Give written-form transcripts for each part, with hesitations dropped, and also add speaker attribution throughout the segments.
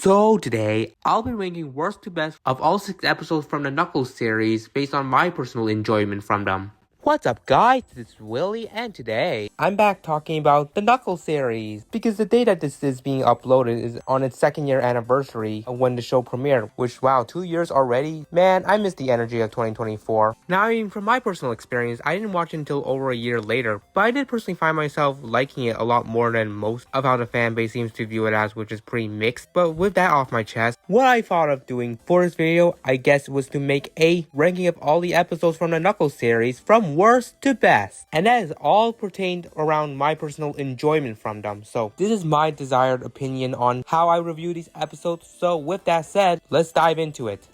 Speaker 1: So today, I'll be ranking worst to best of all 6 episodes from the Knuckles series based on my personal enjoyment from them. What's up guys, this is Willie and today I'm back talking about the Knuckles series because the day that this is being uploaded is on its 2nd year anniversary of when the show premiered, which wow, 2 years already? Man, I miss the energy of 2024. Now I mean, from my personal experience, I didn't watch it until over a year later, but I did personally find myself liking it a lot more than most of how the fan base seems to view it as, which is pretty mixed. But with that off my chest, what I thought of doing for this video, I guess, was to make a ranking of all the episodes from the Knuckles series from worst to best, and that is all pertained around my personal enjoyment from them. So this is my desired opinion on how I review these episodes. So with that said, let's dive into it.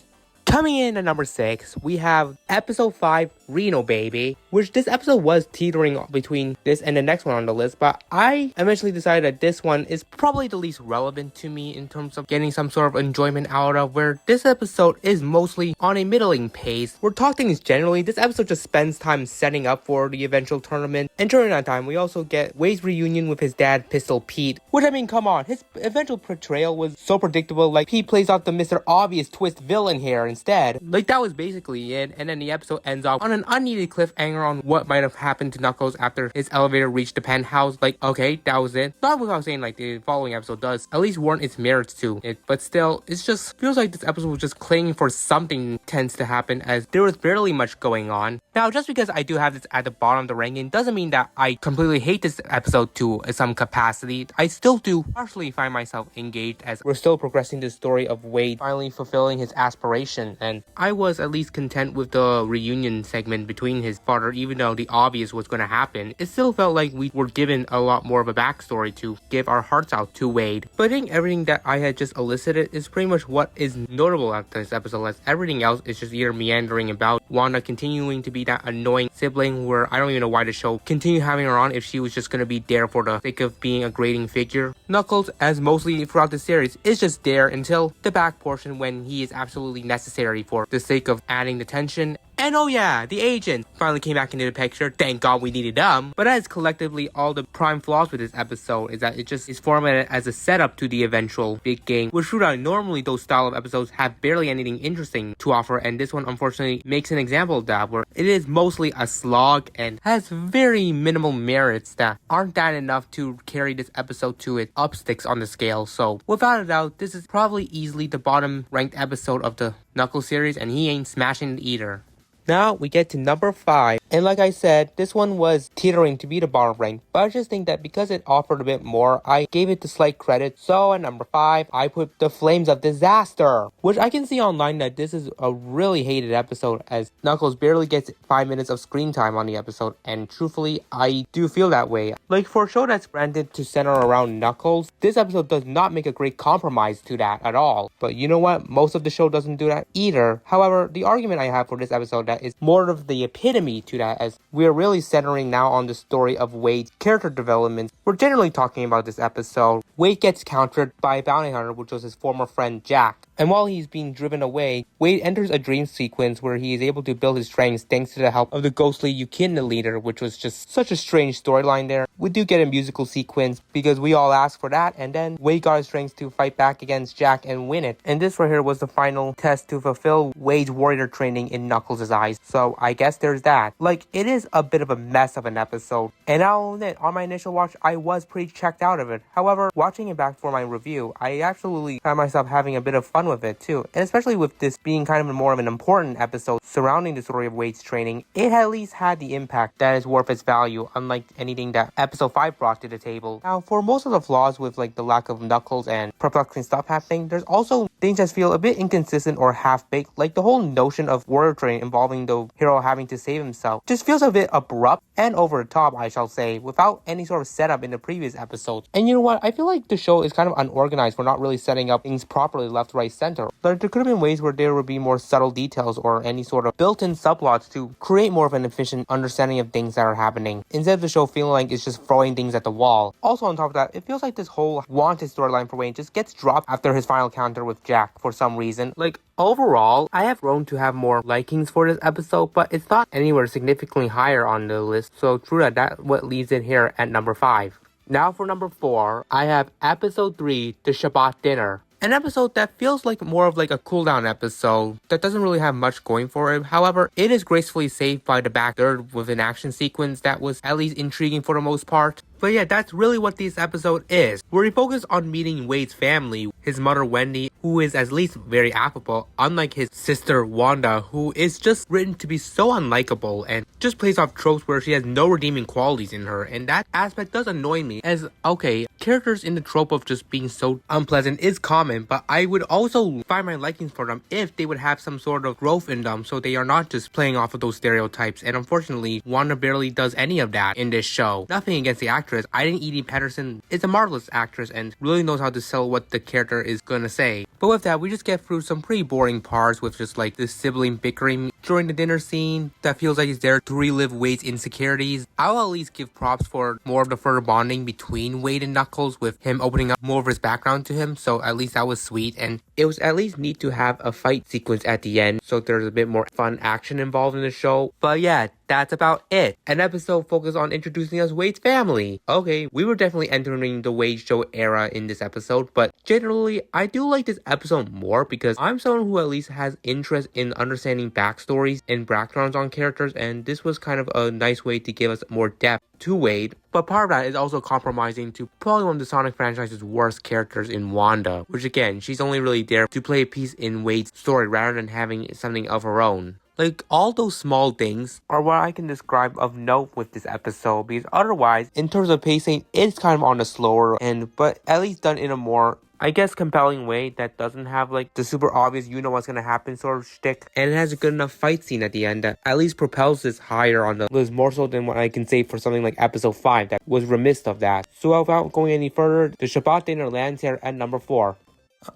Speaker 1: Coming in at number 6, we have episode 5, Reno Baby, which this episode was teetering between this and the next one on the list, but I eventually decided that this one is probably the least relevant to me in terms of getting some sort of enjoyment out of, where this episode is mostly on a middling pace. We're talking things generally, this episode just spends time setting up for the eventual tournament, and during that time we also get Wade's reunion with his dad, Pistol Pete, which I mean, come on, his eventual portrayal was so predictable. Like, Pete plays out the Mr. Obvious twist villain here instead. Like, that was basically it, and then the episode ends off on an unneeded cliffhanger on what might have happened to Knuckles after his elevator reached the penthouse. Like, okay, that was it. Not without saying like the following episode does at least warrant its merits to it, but still, it just feels like this episode was just clinging for something tense to happen, as there was barely much going on. Now, just because I do have this at the bottom of the ranking doesn't mean that I completely hate this episode to some capacity. I still do partially find myself engaged, as we're still progressing the story of Wade finally fulfilling his aspiration, and I was at least content with the reunion segment between his father. Even though the obvious was going to happen, it still felt like we were given a lot more of a backstory to give our hearts out to Wade. But I think everything that I had just elicited is pretty much what is notable at this episode, as everything else is just either meandering about, Wanda continuing to be that annoying sibling where I don't even know why the show continued having her on if she was just going to be there for the sake of being a grading figure. Knuckles, as mostly throughout the series, is just there until the back portion when he is absolutely necessary for the sake of adding the tension. And oh yeah, the agent finally came back into the picture. Thank God we needed them. But that is collectively all the prime flaws with this episode, is that it just is formatted as a setup to the eventual big game, which throughout normally those style of episodes have barely anything interesting to offer, and this one unfortunately makes an example of that, where it is mostly a slog and has very minimal merits that aren't that enough to carry this episode to its upsticks on the scale. So without a doubt, this is probably easily the bottom ranked episode of the Knuckles series, and he ain't smashing it either. Now we get to number 5, and like I said, this one was teetering to be the bottom rank, but I just think that because it offered a bit more, I gave it the slight credit. So at number 5, I put The Flames of Disaster, which I can see online that this is a really hated episode, as Knuckles barely gets 5 minutes of screen time on the episode, and truthfully, I do feel that way. Like, for a show that's branded to center around Knuckles, this episode does not make a great compromise to that at all. But you know what? Most of the show doesn't do that either. However, the argument I have for this episode is more of the epitome to that, as we're really centering now on the story of Wade's character development. We're generally talking about this episode. Wade gets countered by a bounty hunter, which was his former friend Jack. And while he's being driven away, Wade enters a dream sequence where he is able to build his strength thanks to the help of the ghostly Echidna leader, which was just such a strange storyline there. We do get a musical sequence because we all asked for that, and then Wade got his strength to fight back against Jack and win it. And this right here was the final test to fulfill Wade's warrior training in Knuckles' eyes. So I guess there's that. Like, it is a bit of a mess of an episode, and I'll admit, on my initial watch, I was pretty checked out of it. However, watching it back for my review, I absolutely found myself having a bit of fun with it too, and especially with this being kind of more of an important episode surrounding the story of Wade's training, it at least had the impact that is worth its value, unlike anything that episode 5 brought to the table. Now, for most of the flaws with like the lack of Knuckles and perplexing stuff happening, there's also things that feel a bit inconsistent or half-baked, like the whole notion of warrior training involving the hero having to save himself. Just feels a bit abrupt and over the top, I shall say, without any sort of setup in the previous episodes. And you know what? I feel like the show is kind of unorganized for not really setting up things properly left, right, center. But there could have been ways where there would be more subtle details or any sort of built-in subplots to create more of an efficient understanding of things that are happening, instead of the show feeling like it's just throwing things at the wall. Also on top of that, it feels like this whole wanted storyline for Wayne just gets dropped after his final encounter with Jack for some reason. Like, overall, I have grown to have more likings for this episode, but it's not anywhere significantly higher on the list, so true that's what leaves it here at number 5. Now for number 4, I have episode 3, The Shabbat Dinner. An episode that feels like more of like a cooldown episode that doesn't really have much going for it. However, it is gracefully saved by the back third with an action sequence that was at least intriguing for the most part. But yeah, that's really what this episode is, where we focus on meeting Wade's family, his mother Wendy, who is at least very affable, unlike his sister Wanda, who is just written to be so unlikable and just plays off tropes where she has no redeeming qualities in her, and that aspect does annoy me, as okay, characters in the trope of just being so unpleasant is common, but I would also find my likings for them if they would have some sort of growth in them, so they are not just playing off of those stereotypes, and unfortunately, Wanda barely does any of that in this show. Nothing against the actress. I think Edie Patterson is a marvelous actress and really knows how to sell what the character is gonna say. But with that, we just get through some pretty boring parts with just like this sibling bickering during the dinner scene that feels like it's there to relive Wade's insecurities. I'll at least give props for more of the further bonding between Wade and Knuckles, with him opening up more of his background to him, so at least that was sweet, and it was at least neat to have a fight sequence at the end, so there's a bit more fun action involved in the show. But yeah, that's about it. An episode focused on introducing us Wade's family. Okay, we were definitely entering the Wade show era in this episode, but generally, I do like this episode more because I'm someone who at least has interest in understanding backstories and backgrounds on characters, and this was kind of a nice way to give us more depth to Wade. But part of that is also compromising to probably one of the Sonic franchise's worst characters in Wanda, which again, she's only really there to play a piece in Wade's story rather than having something of her own. Like, all those small things are what I can describe of note with this episode, because otherwise, in terms of pacing, it's kind of on the slower end, but at least done in a more, I guess, compelling way that doesn't have like the super obvious you know what's gonna happen sort of shtick, and it has a good enough fight scene at the end that at least propels this higher on the list, more so than what I can say for something like episode 5 that was remiss of that. So without going any further, the Shabbat dinner lands here at number 4.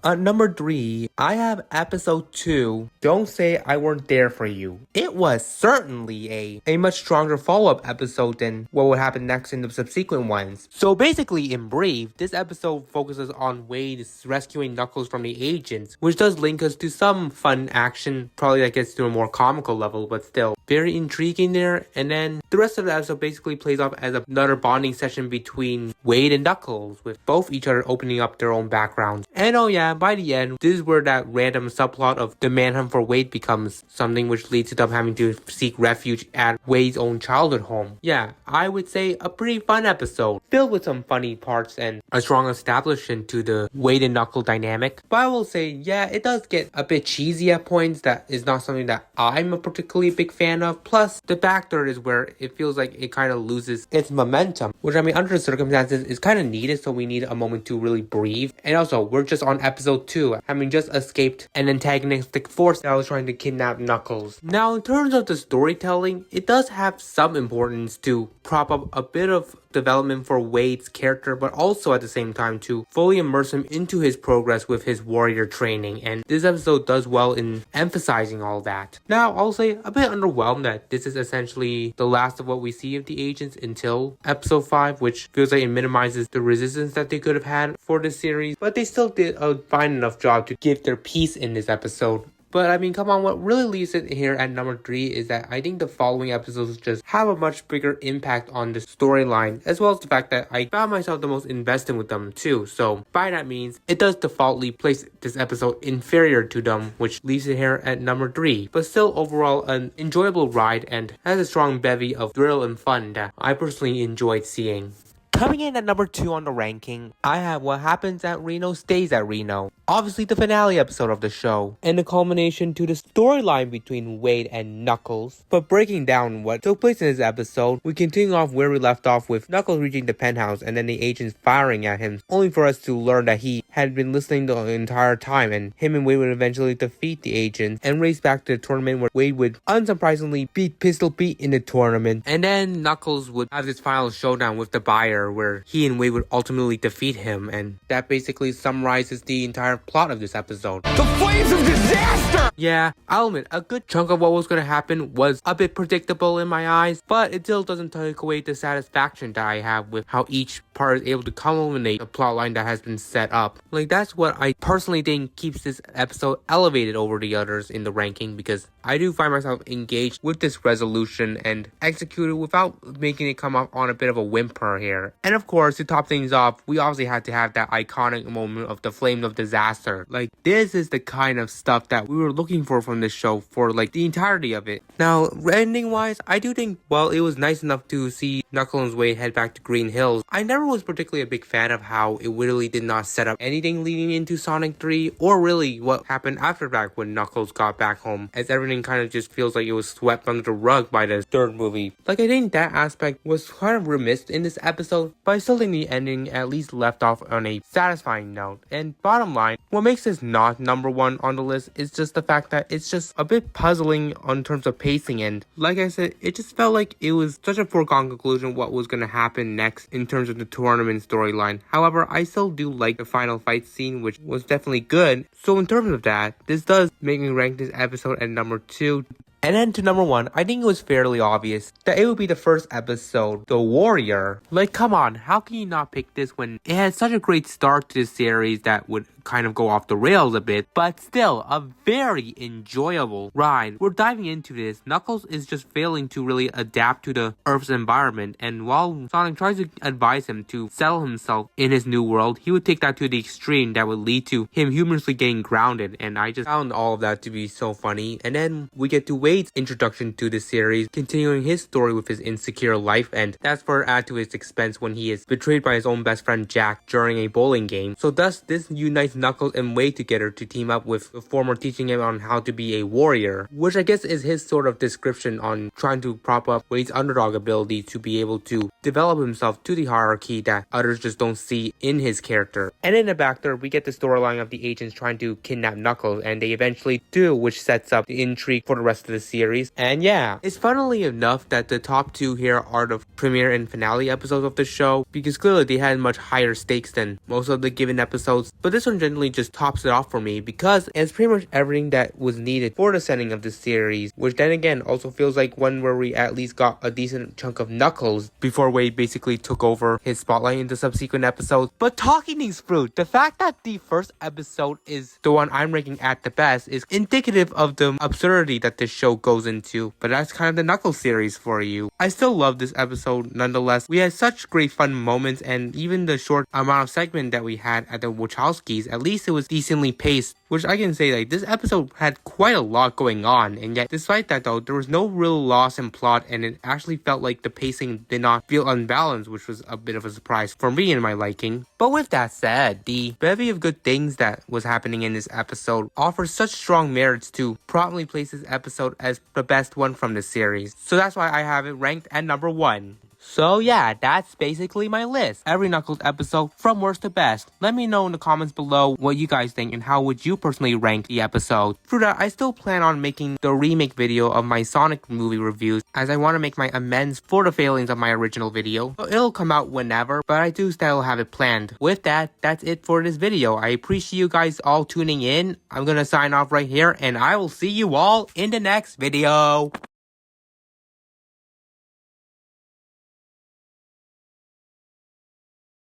Speaker 1: Number 3, I have episode 2, Don't Say I Weren't There For You. It was certainly a much stronger follow-up episode than what would happen next in the subsequent ones. So basically, in brief, this episode focuses on Wade rescuing Knuckles from the agents, which does link us to some fun action, probably that gets to a more comical level, but still very intriguing there. And then the rest of the episode basically plays off as another bonding session between Wade and Knuckles, with both each other opening up their own backgrounds. And oh yeah, by the end, this is where that random subplot of the manhunt for Wade becomes something, which leads to them having to seek refuge at Wade's own childhood home. Yeah, I would say a pretty fun episode, filled with some funny parts and a strong establishment to the Wade and Knuckle dynamic. But I will say, yeah, it does get a bit cheesy at points. That is not something that I'm a particularly big fan of. Plus, the back third is where it feels like it kind of loses its momentum, which I mean, under the circumstances, is kind of needed, so we need a moment to really breathe. And also, we're just on episode 2, having just escaped an antagonistic force that was trying to kidnap Knuckles. Now, in terms of the storytelling, it does have some importance to prop up a bit of development for Wade's character, but also at the same time to fully immerse him into his progress with his warrior training, and this episode does well in emphasizing all that. Now, I'll say a bit underwhelmed that this is essentially the last of what we see of the agents until episode 5, which feels like it minimizes the resistance that they could have had for this series, but they still did a fine enough job to give their piece in this episode. But I mean, come on, what really leaves it here at number 3 is that I think the following episodes just have a much bigger impact on the storyline, as well as the fact that I found myself the most invested with them too. So by that means, it does defaultly place this episode inferior to them, which leaves it here at number 3. But still overall an enjoyable ride and has a strong bevy of thrill and fun that I personally enjoyed seeing. Coming in at number 2 on the ranking, I have What Happens at Reno Stays at Reno. Obviously the finale episode of the show, and the culmination to the storyline between Wade and Knuckles. But breaking down what took place in this episode, we continue off where we left off with Knuckles reaching the penthouse and then the agents firing at him, only for us to learn that he had been listening the entire time, and him and Wade would eventually defeat the agents and race back to the tournament where Wade would unsurprisingly beat Pistol Pete in the tournament. And then Knuckles would have this final showdown with the buyer where he and Wade would ultimately defeat him, and that basically summarizes the entire plot of this episode. The flames of disaster! Yeah, I'll admit, a good chunk of what was going to happen was a bit predictable in my eyes, but it still doesn't take away the satisfaction that I have with how each part is able to culminate a plotline that has been set up. Like, that's what I personally think keeps this episode elevated over the others in the ranking, because I do find myself engaged with this resolution and executed without making it come off on a bit of a whimper here. And of course, to top things off, we obviously had to have that iconic moment of the Flames of Disaster. Like, this is the kind of stuff that we were looking for from this show for like the entirety of it. Now, ending wise, I do think, well, it was nice enough to see Knuckles and Wade head back to Green Hills. I never was particularly a big fan of how it really did not set up anything leading into Sonic 3, or really what happened after that when Knuckles got back home, as everything kind of just feels like it was swept under the rug by the third movie. Like, I think that aspect was kind of remiss in this episode, but I still think the ending at least left off on a satisfying note. And bottom line, what makes this not number one on the list is just the fact that it's just a bit puzzling in terms of pacing, and like I said, it just felt like it was such a foregone conclusion what was going to happen next in terms of the tournament storyline. However, I still do like the final fight scene, which was definitely good. So in terms of that, this does make me rank this episode at number 2. And then to number 1, I think it was fairly obvious that it would be the first episode, The Warrior. Like, come on, how can you not pick this when it had such a great start to the series that would kind of go off the rails a bit, but still a very enjoyable ride. We're diving into this. Knuckles is just failing to really adapt to the Earth's environment, and while Sonic tries to advise him to settle himself in his new world, he would take that to the extreme that would lead to him humorously getting grounded, and I just found all of that to be so funny. And then we get to Wade's introduction to the series, continuing his story with his insecure life, and that's for add to his expense when he is betrayed by his own best friend Jack during a bowling game. So thus, this unites Knuckles and Wade together to team up with the former teaching him on how to be a warrior, which I guess is his sort of description on trying to prop up Wade's underdog ability to be able to develop himself to the hierarchy that others just don't see in his character. And in the back there, we get the storyline of the agents trying to kidnap Knuckles, and they eventually do, which sets up the intrigue for the rest of the series. And yeah, it's funnily enough that the top 2 here are the premiere and finale episodes of the show, because clearly they had much higher stakes than most of the given episodes, but this one generally just tops it off for me because it's pretty much everything that was needed for the setting of the series, which then again also feels like one where we at least got a decent chunk of Knuckles before Wade basically took over his spotlight in the subsequent episodes. But talking things through, the fact that the first episode is the one I'm ranking at the best is indicative of the absurdity that this show goes into, but that's kind of the Knuckles series for you. I still love this episode nonetheless. We had such great fun moments, and even the short amount of segment that we had at the Wachowskis, at least it was decently paced, which I can say, like, this episode had quite a lot going on, and yet despite that though, there was no real loss in plot, and it actually felt like the pacing did not feel unbalanced, which was a bit of a surprise for me in my liking. But with that said, the bevy of good things that was happening in this episode offers such strong merits to promptly place this episode as the best one from the series. So that's why I have it ranked at number 1. So yeah, that's basically my list. Every Knuckles episode from worst to best. Let me know in the comments below what you guys think and how would you personally rank the episode. Through that, I still plan on making the remake video of my Sonic movie reviews, as I want to make my amends for the failings of my original video. So it'll come out whenever, but I do still have it planned. With that, that's it for this video. I appreciate you guys all tuning in. I'm gonna sign off right here, and I will see you all in the next video.